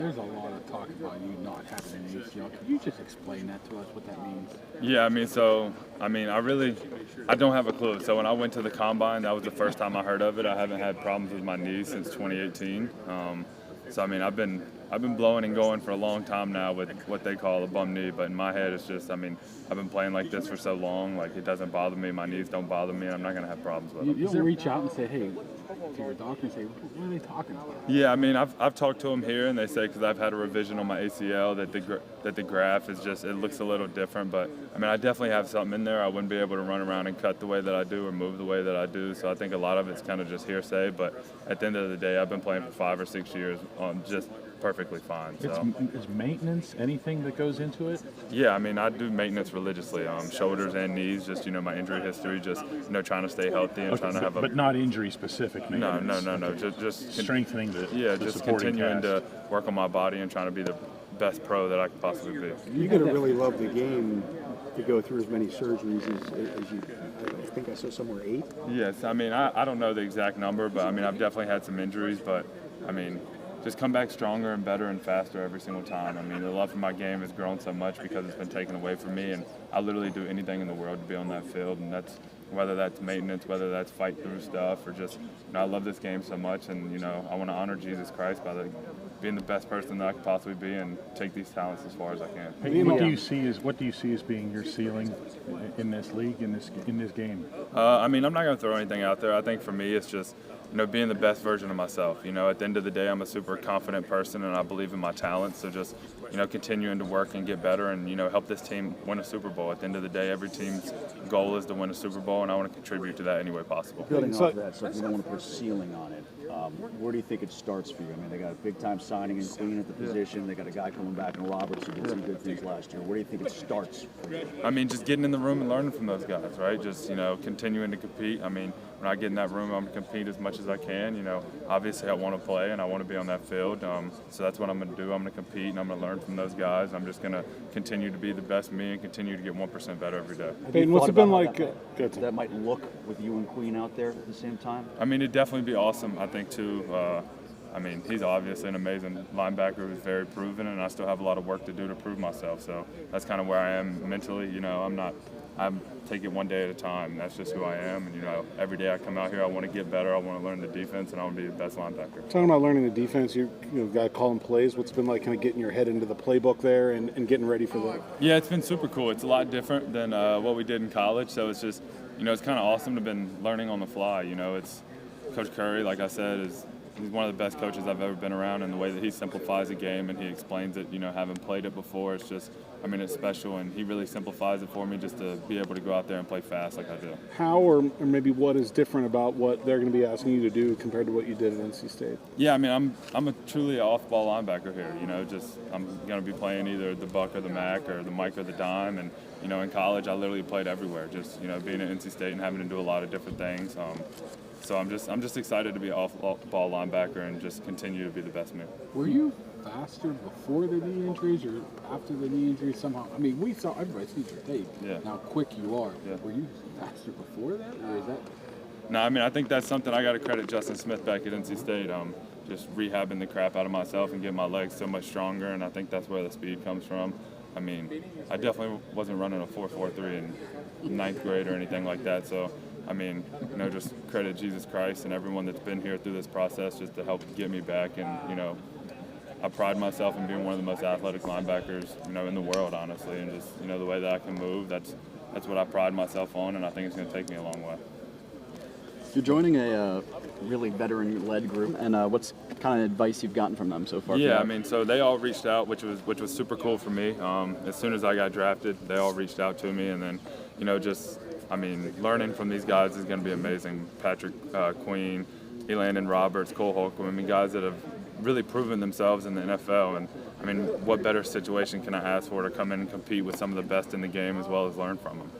There's a lot of talk about you not having an ACL. Could you just explain that to us, what that means? Yeah, I don't have a clue. So when I went to the combine, that was the first time I heard of it. I haven't had problems with my knees since 2018. I've been blowing and going for a long time now with what they call a bum knee. But in my head, it's just, I've been playing like this for so long. Like, it doesn't bother me. My knees don't bother me, and I'm not going to have problems with them. You don't reach out and say, hey, to your doctor and say, what are they talking about? Yeah, I've talked to them here, and they say, because I've had a revision on my ACL, that the graft is just, it looks a little different. But I definitely have something in there. I wouldn't be able to run around and cut the way that I do or move the way that I do. So I think a lot of it's kind of just hearsay. But at the end of the day, I've been playing for 5 or 6 years just perfectly fine. So. Is maintenance anything that goes into it? Yeah, I do maintenance religiously, shoulders and knees, just, my injury history, just, trying to stay healthy and trying to have But not injury-specific maintenance? No. Just strengthening the just supporting continuing cast. to work on my body and trying to be the best pro that I could possibly be. You're going to really love the game to go through as many surgeries as you, I think I saw somewhere 8? Yes, I don't know the exact number, but I've definitely had some injuries, but just come back stronger and better and faster every single time. The love for my game has grown so much because it's been taken away from me, and I literally do anything in the world to be on that field, and that's whether that's maintenance, whether that's fight through stuff, or just, I love this game so much, and, I want to honor Jesus Christ by being the best person that I could possibly be and take these talents as far as I can. Hey, what do you see as being your ceiling in this league, in this game? I'm not going to throw anything out there. I think for me, it's just, being the best version of myself. At the end of the day, I'm a super confident person, and I believe in my talents. So just, continuing to work and get better and, help this team win a Super Bowl. At the end of the day, every team's goal is to win a Super Bowl, and I want to contribute to that any way possible. Building off that, so if you don't want to put a ceiling on it, where do you think it starts for you? They got a big-time signing in Queen at the position. They got a guy coming back in Roberts who did some good things last year. Where do you think it starts for you? Just getting in the room and learning from those guys, right? Just, continuing to compete. When I get in that room, I'm going to compete as much as I can. Obviously I want to play and I want to be on that field. So that's what I'm going to do. I'm going to compete and I'm going to learn from those guys. I'm just going to continue to be the best me and continue to get 1% better every day. Payton, what's it been like? That might look with you and Queen out there at the same time? It'd definitely be awesome, I think, too. He's obviously an amazing linebacker who's very proven, and I still have a lot of work to do to prove myself. So that's kind of where I am mentally. I take it one day at a time. That's just who I am. And, every day I come out here, I want to get better. I want to learn the defense, and I want to be the best linebacker. Talking about learning the defense, you got to call plays. What's it been like kind of getting your head into the playbook there and getting ready for that? Yeah, it's been super cool. It's a lot different than what we did in college. So it's just, it's kind of awesome to have been learning on the fly. It's Coach Curry, like I said, he's one of the best coaches I've ever been around, and the way that he simplifies a game and he explains it, having played it before, it's just, it's special, and he really simplifies it for me just to be able to go out there and play fast like I do. How or maybe what is different about what they're going to be asking you to do compared to what you did at NC State? Yeah, I'm a truly off-ball linebacker here, I'm going to be playing either the buck or the mac or the Mike or the dime, and, in college I literally played everywhere, just, being at NC State and having to do a lot of different things. So I'm just excited to be an off-ball linebacker and just continue to be the best me. Were you faster before the knee injuries or after the knee injuries somehow? We saw, everybody sees your tape, how quick you are. Yeah. Were you faster before that, or is that? No, I think that's something I got to credit Justin Smith back at NC State. Just rehabbing the crap out of myself and getting my legs so much stronger, and I think that's where the speed comes from. I definitely wasn't running a 4.43 in ninth grade or anything like that, so just credit Jesus Christ and everyone that's been here through this process just to help get me back. And, I pride myself in being one of the most athletic linebackers, in the world, honestly. And just, the way that I can move, that's what I pride myself on, and I think it's going to take me a long way. You're joining a really veteran-led group, and what's kind of advice you've gotten from them so far? Yeah, so they all reached out, which was super cool for me. As soon as I got drafted, they all reached out to me, and then, learning from these guys is going to be amazing. Patrick Queen, Elandon Roberts, Cole Holcomb, guys that have really proven themselves in the NFL. And, what better situation can I ask for to come in and compete with some of the best in the game as well as learn from them?